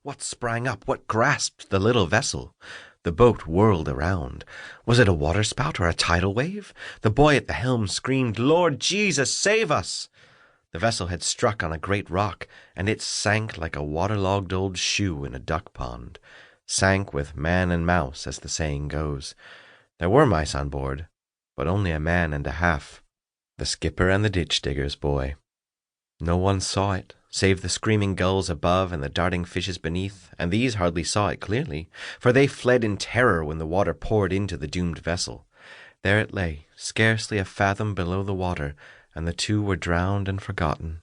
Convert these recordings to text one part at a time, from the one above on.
What sprang up? What grasped the little vessel? The boat whirled around. Was it a waterspout or a tidal wave? The boy at the helm screamed, "Lord Jesus, save us!" The vessel had struck on a great rock, and it sank like a waterlogged old shoe in a duck pond. Sank with man and mouse, as the saying goes. There were mice on board, but only a man and a half. The skipper and the ditch-digger's boy. No one saw it, save the screaming gulls above and the darting fishes beneath, and these hardly saw it clearly, for they fled in terror when the water poured into the doomed vessel. There it lay, scarcely a fathom below the water, and the two were drowned and forgotten.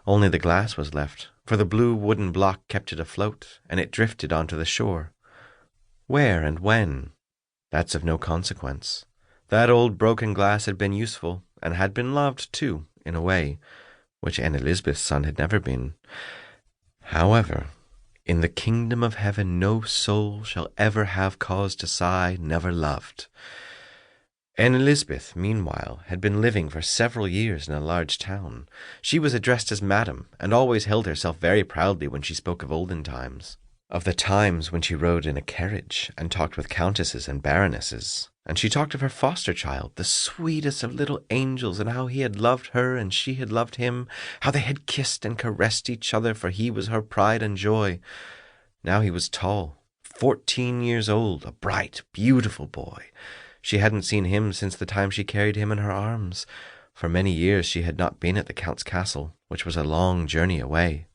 Only the glass was left, for the blue wooden block kept it afloat, and it drifted onto the shore. Where and when? That's of no consequence. That old broken glass had been useful, and had been loved, too, in a way, which Aunt Elizabeth's son had never been. However, in the kingdom of heaven no soul shall ever have cause to sigh, never loved. Aunt Elizabeth, meanwhile, had been living for several years in a large town. She was addressed as Madam, and always held herself very proudly when she spoke of olden times, of the times when she rode in a carriage and talked with countesses and baronesses. And she talked of her foster child, the sweetest of little angels, and how he had loved her and she had loved him, how they had kissed and caressed each other, for he was her pride and joy. Now he was tall, 14 years old, a bright, beautiful boy. She hadn't seen him since the time she carried him in her arms. For many years she had not been at the Count's castle, which was a long journey away.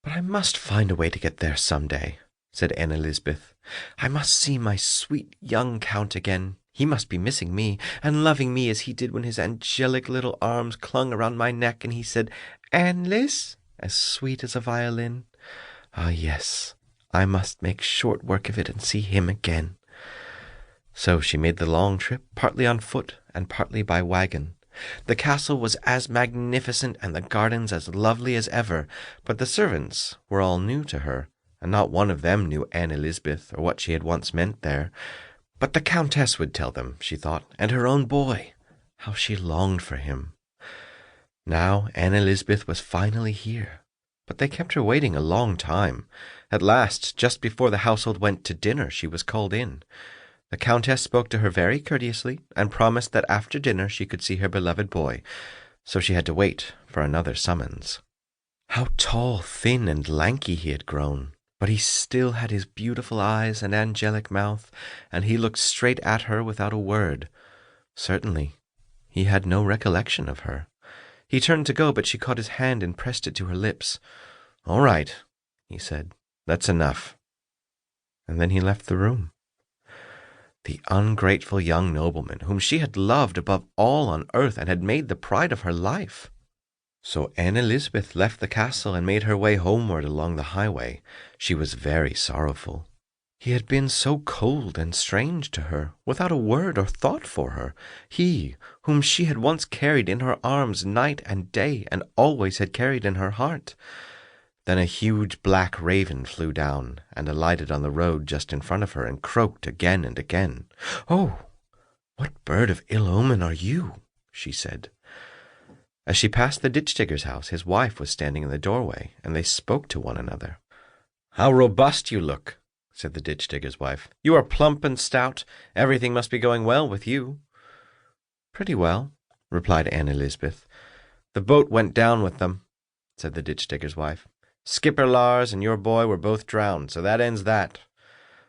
"But I must find a way to get there some day," said Aunt Elizabeth. "I must see my sweet young Count again. He must be missing me, and loving me as he did when his angelic little arms clung around my neck, and he said, 'Anne-Liz,' as sweet as a violin. Ah, yes, I must make short work of it and see him again." So she made the long trip, partly on foot and partly by wagon. The castle was as magnificent and the gardens as lovely as ever, but the servants were all new to her, and not one of them knew Aunt Elizabeth or what she had once meant there. But the Countess would tell them, she thought, and her own boy. How she longed for him. Now Aunt Elizabeth was finally here, but they kept her waiting a long time. At last, just before the household went to dinner, she was called in. The Countess spoke to her very courteously, and promised that after dinner she could see her beloved boy, so she had to wait for another summons. How tall, thin, and lanky he had grown! But he still had his beautiful eyes and angelic mouth, and he looked straight at her without a word. Certainly, he had no recollection of her. He turned to go, but she caught his hand and pressed it to her lips. "All right," he said. "That's enough." And then he left the room. The ungrateful young nobleman, whom she had loved above all on earth and had made the pride of her life. So Aunt Elizabeth left the castle and made her way homeward along the highway. She was very sorrowful. He had been so cold and strange to her, without a word or thought for her. He, whom she had once carried in her arms night and day, and always had carried in her heart. Then a huge black raven flew down and alighted on the road just in front of her and croaked again and again. "Oh, what bird of ill omen are you?" she said. As she passed the ditch-digger's house, his wife was standing in the doorway, and they spoke to one another. "How robust you look," said the ditch-digger's wife. "You are plump and stout. Everything must be going well with you." "Pretty well," replied Aunt Elizabeth. "The boat went down with them," said the ditch-digger's wife. "Skipper Lars and your boy were both drowned, so that ends that.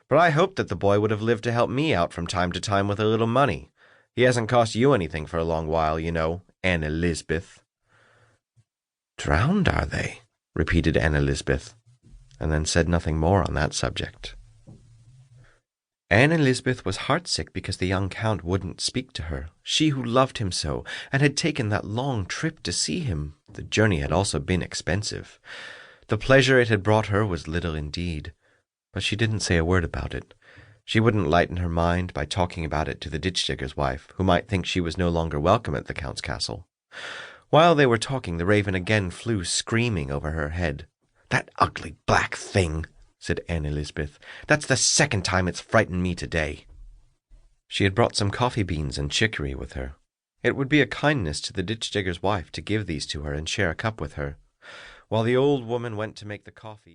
But I hoped that the boy would have lived to help me out from time to time with a little money. He hasn't cost you anything for a long while, you know, Aunt Elizabeth." "Drowned, are they?" repeated Aunt Elizabeth, and then said nothing more on that subject. Aunt Elizabeth was heartsick because the young Count wouldn't speak to her, she who loved him so, and had taken that long trip to see him. The journey had also been expensive. The pleasure it had brought her was little indeed, but she didn't say a word about it. She wouldn't lighten her mind by talking about it to the ditch-digger's wife, who might think she was no longer welcome at the Count's castle. While they were talking, the raven again flew screaming over her head. "That ugly black thing," said Aunt Elizabeth. "That's the second time it's frightened me today." She had brought some coffee beans and chicory with her. It would be a kindness to the ditch-digger's wife to give these to her and share a cup with her. While the old woman went to make the coffee,